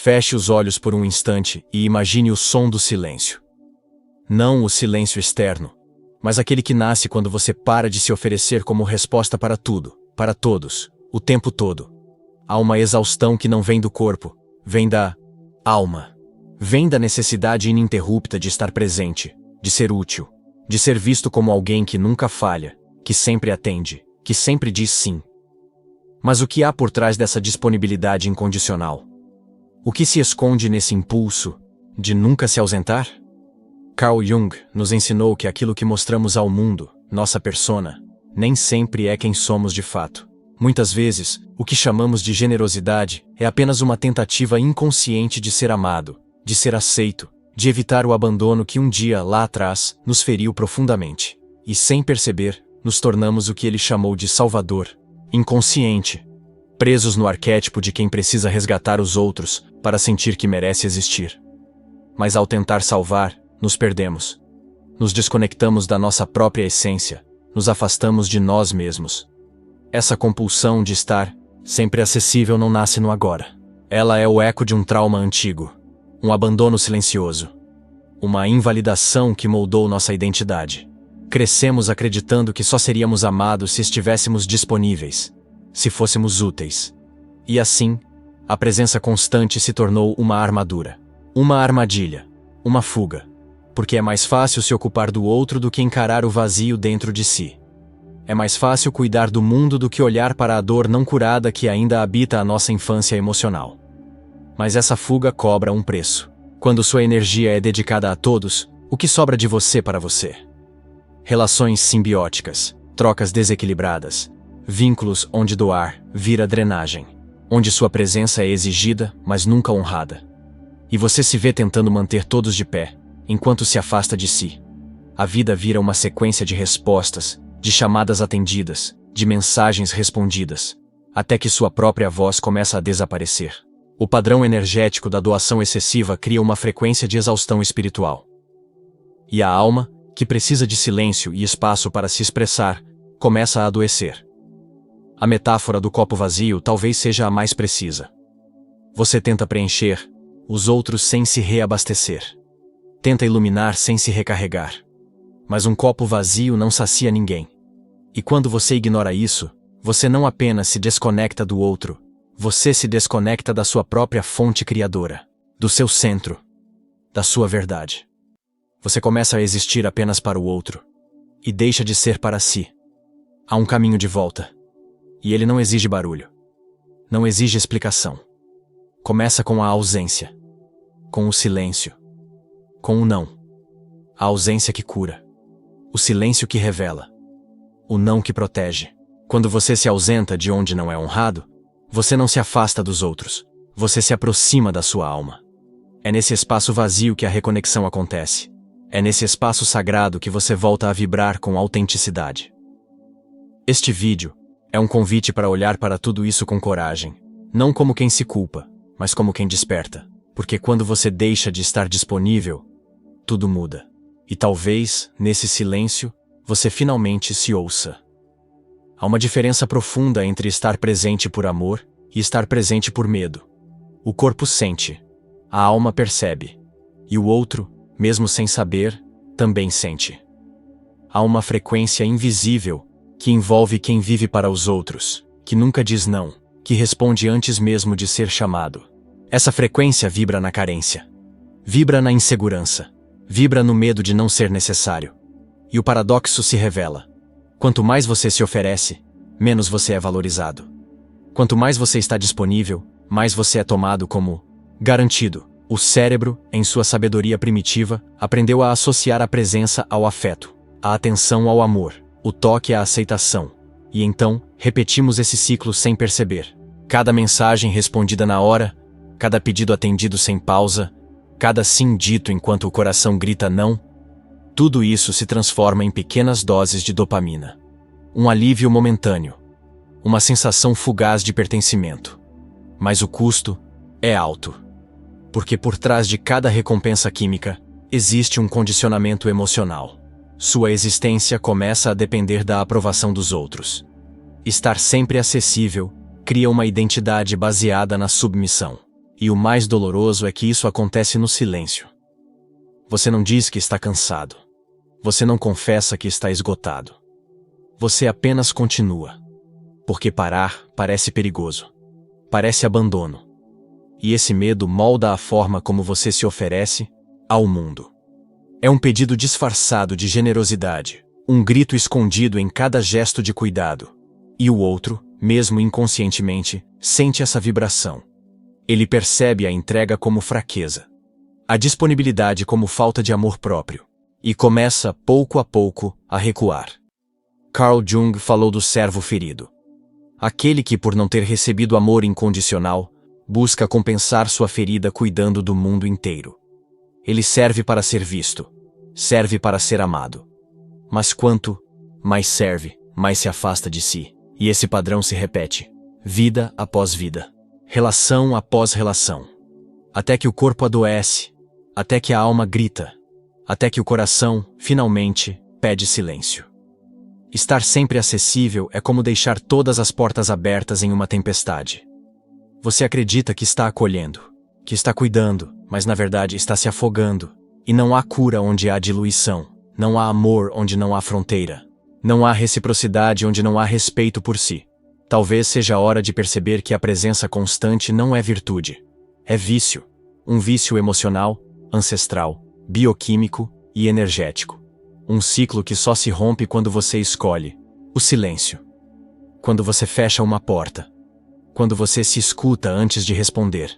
Feche os olhos por um instante e imagine o som do silêncio. Não o silêncio externo, mas aquele que nasce quando você para de se oferecer como resposta para tudo, para todos, o tempo todo. Há uma exaustão que não vem do corpo, vem da alma. Vem da necessidade ininterrupta de estar presente, de ser útil, de ser visto como alguém que nunca falha, que sempre atende, que sempre diz sim. Mas o que há por trás dessa disponibilidade incondicional? O que se esconde nesse impulso de nunca se ausentar? Carl Jung nos ensinou que aquilo que mostramos ao mundo, nossa persona, nem sempre é quem somos de fato. Muitas vezes, o que chamamos de generosidade é apenas uma tentativa inconsciente de ser amado, de ser aceito, de evitar o abandono que um dia, lá atrás, nos feriu profundamente. E sem perceber, nos tornamos o que ele chamou de salvador, inconsciente, presos no arquétipo de quem precisa resgatar os outros para sentir que merece existir. Mas ao tentar salvar, nos perdemos. Nos desconectamos da nossa própria essência, nos afastamos de nós mesmos. Essa compulsão de estar sempre acessível não nasce no agora. Ela é o eco de um trauma antigo, um abandono silencioso, uma invalidação que moldou nossa identidade. Crescemos acreditando que só seríamos amados se estivéssemos disponíveis, se fôssemos úteis. E assim, a presença constante se tornou uma armadura, uma armadilha, uma fuga, porque é mais fácil se ocupar do outro do que encarar o vazio dentro de si. É mais fácil cuidar do mundo do que olhar para a dor não curada que ainda habita a nossa infância emocional. Mas essa fuga cobra um preço. Quando sua energia é dedicada a todos, o que sobra de você para você? Relações simbióticas, trocas desequilibradas, vínculos onde doar vira drenagem, onde sua presença é exigida, mas nunca honrada. E você se vê tentando manter todos de pé, enquanto se afasta de si. A vida vira uma sequência de respostas, de chamadas atendidas, de mensagens respondidas, até que sua própria voz começa a desaparecer. O padrão energético da doação excessiva cria uma frequência de exaustão espiritual. E a alma, que precisa de silêncio e espaço para se expressar, começa a adoecer. A metáfora do copo vazio talvez seja a mais precisa. Você tenta preencher os outros sem se reabastecer. Tenta iluminar sem se recarregar. Mas um copo vazio não sacia ninguém. E quando você ignora isso, você não apenas se desconecta do outro, você se desconecta da sua própria fonte criadora, do seu centro, da sua verdade. Você começa a existir apenas para o outro, e deixa de ser para si. Há um caminho de volta, e ele não exige barulho, não exige explicação. Começa com a ausência, com o silêncio, com o não. A ausência que cura, o silêncio que revela, o não que protege. Quando você se ausenta de onde não é honrado, você não se afasta dos outros, você se aproxima da sua alma. É nesse espaço vazio que a reconexão acontece. É nesse espaço sagrado que você volta a vibrar com autenticidade. Este vídeo é um convite para olhar para tudo isso com coragem, não como quem se culpa, mas como quem desperta. Porque quando você deixa de estar disponível, tudo muda. E talvez, nesse silêncio, você finalmente se ouça. Há uma diferença profunda entre estar presente por amor e estar presente por medo. O corpo sente, a alma percebe, e o outro, mesmo sem saber, também sente. Há uma frequência invisível que envolve quem vive para os outros, que nunca diz não, que responde antes mesmo de ser chamado. Essa frequência vibra na carência, vibra na insegurança, vibra no medo de não ser necessário. E o paradoxo se revela. Quanto mais você se oferece, menos você é valorizado. Quanto mais você está disponível, mais você é tomado como garantido. O cérebro, em sua sabedoria primitiva, aprendeu a associar a presença ao afeto, a atenção ao amor, o toque à aceitação. E então, repetimos esse ciclo sem perceber. Cada mensagem respondida na hora, cada pedido atendido sem pausa, cada sim dito enquanto o coração grita não, tudo isso se transforma em pequenas doses de dopamina. Um alívio momentâneo, uma sensação fugaz de pertencimento. Mas o custo é alto. Porque por trás de cada recompensa química, existe um condicionamento emocional. Sua existência começa a depender da aprovação dos outros. Estar sempre acessível cria uma identidade baseada na submissão. E o mais doloroso é que isso acontece no silêncio. Você não diz que está cansado. Você não confessa que está esgotado. Você apenas continua. Porque parar parece perigoso. Parece abandono. E esse medo molda a forma como você se oferece ao mundo. É um pedido disfarçado de generosidade, um grito escondido em cada gesto de cuidado. E o outro, mesmo inconscientemente, sente essa vibração. Ele percebe a entrega como fraqueza, a disponibilidade como falta de amor próprio, e começa, pouco a pouco, a recuar. Carl Jung falou do servo ferido. Aquele que, por não ter recebido amor incondicional, busca compensar sua ferida cuidando do mundo inteiro. Ele serve para ser visto, serve para ser amado. Mas quanto mais serve, mais se afasta de si. E esse padrão se repete, vida após vida, relação após relação. Até que o corpo adoece, até que a alma grita, até que o coração, finalmente, pede silêncio. Estar sempre acessível é como deixar todas as portas abertas em uma tempestade. Você acredita que está acolhendo, que está cuidando, mas na verdade está se afogando. E não há cura onde há diluição, não há amor onde não há fronteira, não há reciprocidade onde não há respeito por si. Talvez seja a hora de perceber que a presença constante não é virtude, é vício. Um vício emocional, ancestral, bioquímico e energético. Um ciclo que só se rompe quando você escolhe o silêncio. Quando você fecha uma porta. Quando você se escuta antes de responder.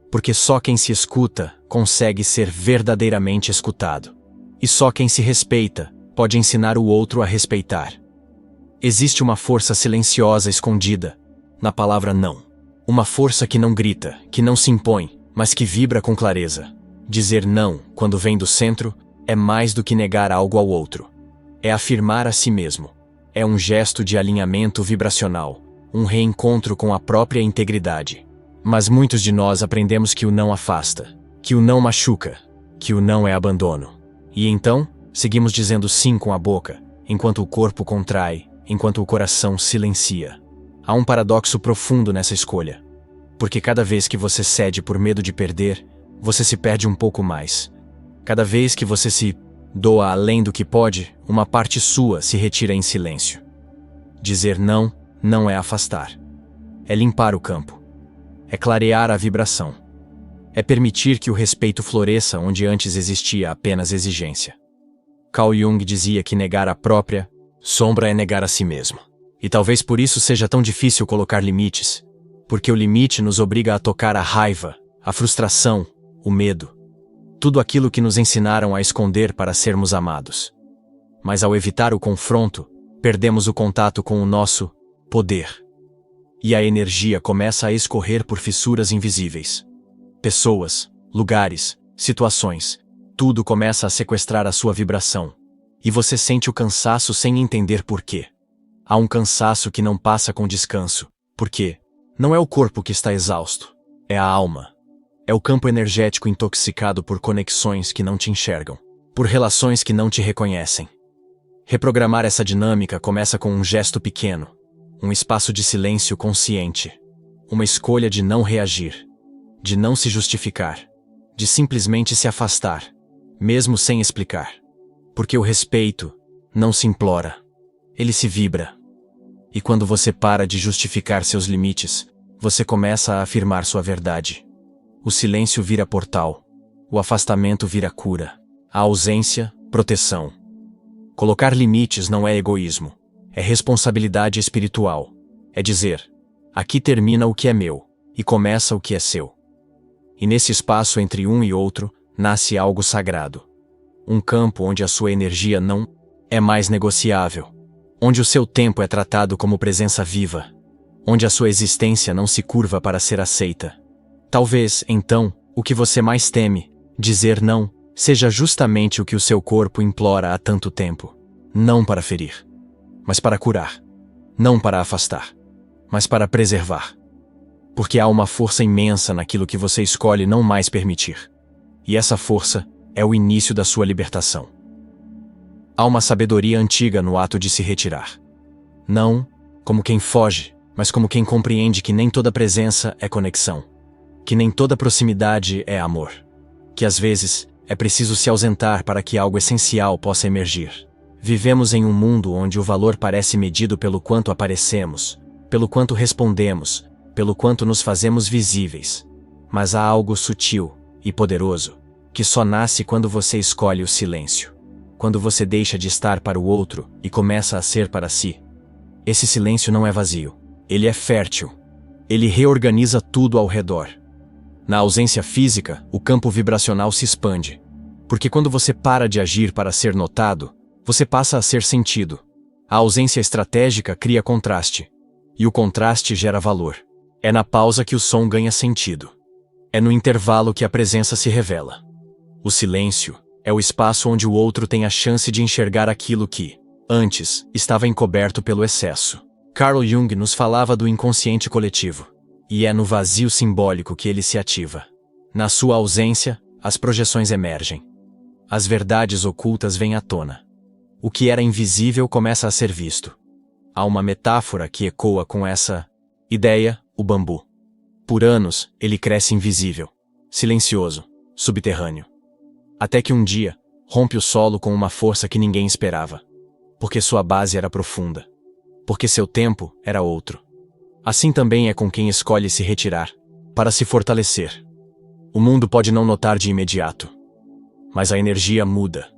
Porque só quem se escuta consegue ser verdadeiramente escutado. E só quem se respeita pode ensinar o outro a respeitar. Existe uma força silenciosa escondida na palavra não. Uma força que não grita, que não se impõe, mas que vibra com clareza. Dizer não, quando vem do centro, é mais do que negar algo ao outro. É afirmar a si mesmo. É um gesto de alinhamento vibracional, um reencontro com a própria integridade. Mas muitos de nós aprendemos que o não afasta, que o não machuca, que o não é abandono. E então, seguimos dizendo sim com a boca, enquanto o corpo contrai, enquanto o coração silencia. Há um paradoxo profundo nessa escolha. Porque cada vez que você cede por medo de perder, você se perde um pouco mais. Cada vez que você se doa além do que pode, uma parte sua se retira em silêncio. Dizer não, não é afastar. É limpar o campo. É clarear a vibração. É permitir que o respeito floresça onde antes existia apenas exigência. Carl Jung dizia que negar a própria sombra é negar a si mesmo. E talvez por isso seja tão difícil colocar limites, porque o limite nos obriga a tocar a raiva, a frustração, o medo. Tudo aquilo que nos ensinaram a esconder para sermos amados. Mas ao evitar o confronto, perdemos o contato com o nosso poder. E a energia começa a escorrer por fissuras invisíveis. Pessoas, lugares, situações, tudo começa a sequestrar a sua vibração. E você sente o cansaço sem entender por quê. Há um cansaço que não passa com descanso. Por quê? Não é o corpo que está exausto, é a alma. É o campo energético intoxicado por conexões que não te enxergam, por relações que não te reconhecem. Reprogramar essa dinâmica começa com um gesto pequeno, um espaço de silêncio consciente, uma escolha de não reagir, de não se justificar, de simplesmente se afastar, mesmo sem explicar. Porque o respeito não se implora, ele se vibra. E quando você para de justificar seus limites, você começa a afirmar sua verdade. O silêncio vira portal, o afastamento vira cura, a ausência, proteção. Colocar limites não é egoísmo, é responsabilidade espiritual. É dizer, aqui termina o que é meu, e começa o que é seu. E nesse espaço entre um e outro, nasce algo sagrado. Um campo onde a sua energia não é mais negociável, onde o seu tempo é tratado como presença viva, onde a sua existência não se curva para ser aceita. Talvez, então, o que você mais teme, dizer não, seja justamente o que o seu corpo implora há tanto tempo. Não para ferir, mas para curar. Não para afastar, mas para preservar. Porque há uma força imensa naquilo que você escolhe não mais permitir. E essa força é o início da sua libertação. Há uma sabedoria antiga no ato de se retirar. Não como quem foge, mas como quem compreende que nem toda presença é conexão. que nem toda proximidade é amor. Que às vezes é preciso se ausentar para que algo essencial possa emergir. Vivemos em um mundo onde o valor parece medido pelo quanto aparecemos, pelo quanto respondemos, pelo quanto nos fazemos visíveis. Mas há algo sutil e poderoso que só nasce quando você escolhe o silêncio. Quando você deixa de estar para o outro e começa a ser para si. Esse silêncio não é vazio. Ele é fértil. Ele reorganiza tudo ao redor. Na ausência física, o campo vibracional se expande. Porque quando você para de agir para ser notado, você passa a ser sentido. A ausência estratégica cria contraste. E o contraste gera valor. É na pausa que o som ganha sentido. É no intervalo que a presença se revela. O silêncio é o espaço onde o outro tem a chance de enxergar aquilo que, antes, estava encoberto pelo excesso. Carl Jung nos falava do inconsciente coletivo. E é no vazio simbólico que ele se ativa. Na sua ausência, as projeções emergem. As verdades ocultas vêm à tona. O que era invisível começa a ser visto. Há uma metáfora que ecoa com essa ideia, o bambu. Por anos, ele cresce invisível, silencioso, subterrâneo. Até que um dia, rompe o solo com uma força que ninguém esperava. Porque sua base era profunda. Porque seu tempo era outro. Assim também é com quem escolhe se retirar, para se fortalecer. O mundo pode não notar de imediato. Mas a energia muda.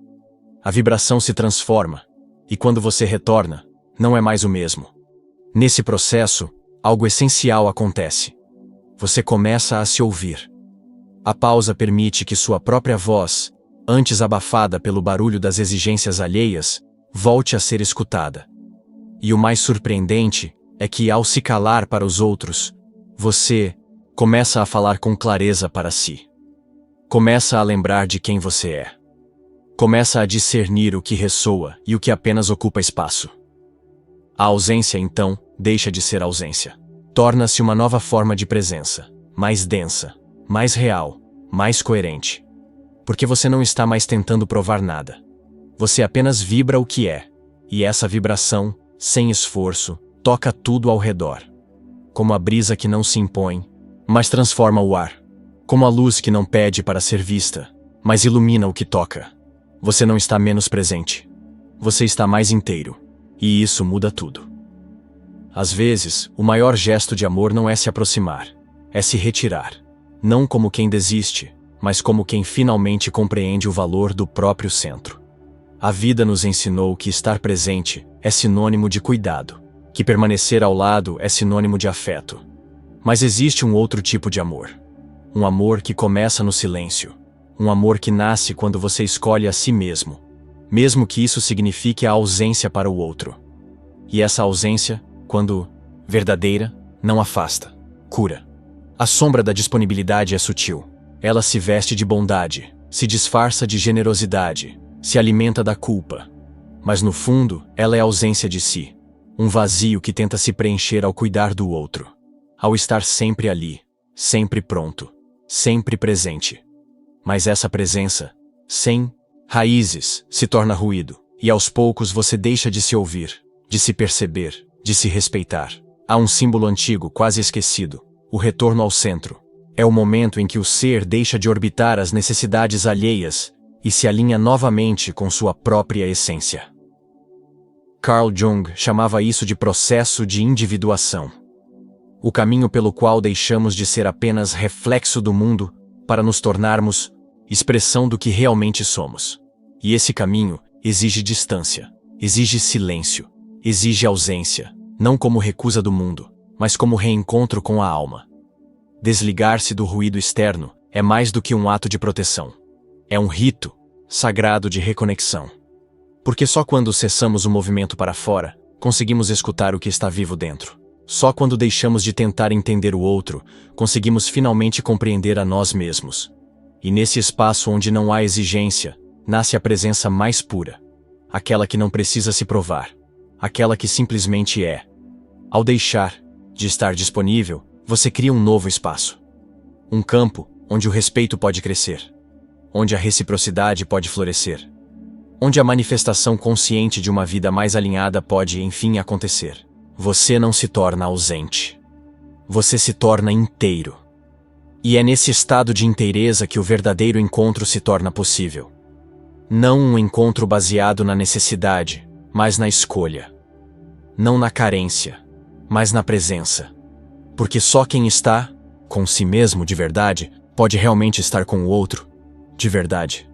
A vibração se transforma. E quando você retorna, não é mais o mesmo. Nesse processo, algo essencial acontece. Você começa a se ouvir. A pausa permite que sua própria voz, antes abafada pelo barulho das exigências alheias, volte a ser escutada. E o mais surpreendente é que, ao se calar para os outros, você começa a falar com clareza para si. Começa a lembrar de quem você é. Começa a discernir o que ressoa e o que apenas ocupa espaço. A ausência, então, deixa de ser ausência. Torna-se uma nova forma de presença, mais densa, mais real, mais coerente. Porque você não está mais tentando provar nada. Você apenas vibra o que é, e essa vibração, sem esforço, toca tudo ao redor. Como a brisa que não se impõe, mas transforma o ar. Como a luz que não pede para ser vista, mas ilumina o que toca. Você não está menos presente. Você está mais inteiro. E isso muda tudo. Às vezes, o maior gesto de amor não é se aproximar, é se retirar. Não como quem desiste, mas como quem finalmente compreende o valor do próprio centro. A vida nos ensinou que estar presente é sinônimo de cuidado, que permanecer ao lado é sinônimo de afeto. Mas existe um outro tipo de amor. Um amor que começa no silêncio. Um amor que nasce quando você escolhe a si mesmo, mesmo que isso signifique a ausência para o outro. E essa ausência, quando verdadeira, não afasta, cura. A sombra da disponibilidade é sutil. Ela se veste de bondade, se disfarça de generosidade, se alimenta da culpa. Mas no fundo, ela é ausência de si. Um vazio que tenta se preencher ao cuidar do outro. Ao estar sempre ali, sempre pronto, sempre presente. Mas essa presença, sem raízes, se torna ruído. E aos poucos você deixa de se ouvir, de se perceber, de se respeitar. Há um símbolo antigo, quase esquecido. O retorno ao centro. É o momento em que o ser deixa de orbitar as necessidades alheias e se alinha novamente com sua própria essência. Carl Jung chamava isso de processo de individuação. O caminho pelo qual deixamos de ser apenas reflexo do mundo para nos tornarmos expressão do que realmente somos. E esse caminho exige distância, exige silêncio, exige ausência, não como recusa do mundo, mas como reencontro com a alma. Desligar-se do ruído externo é mais do que um ato de proteção. É um rito sagrado de reconexão. Porque só quando cessamos o movimento para fora, conseguimos escutar o que está vivo dentro. Só quando deixamos de tentar entender o outro, conseguimos finalmente compreender a nós mesmos. E nesse espaço onde não há exigência, nasce a presença mais pura. Aquela que não precisa se provar. Aquela que simplesmente é. Ao deixar de estar disponível, você cria um novo espaço. Um campo onde o respeito pode crescer. Onde a reciprocidade pode florescer. Onde a manifestação consciente de uma vida mais alinhada pode, enfim, acontecer. Você não se torna ausente. Você se torna inteiro. E é nesse estado de inteireza que o verdadeiro encontro se torna possível. Não um encontro baseado na necessidade, mas na escolha. Não na carência, mas na presença. Porque só quem está com si mesmo de verdade pode realmente estar com o outro de verdade.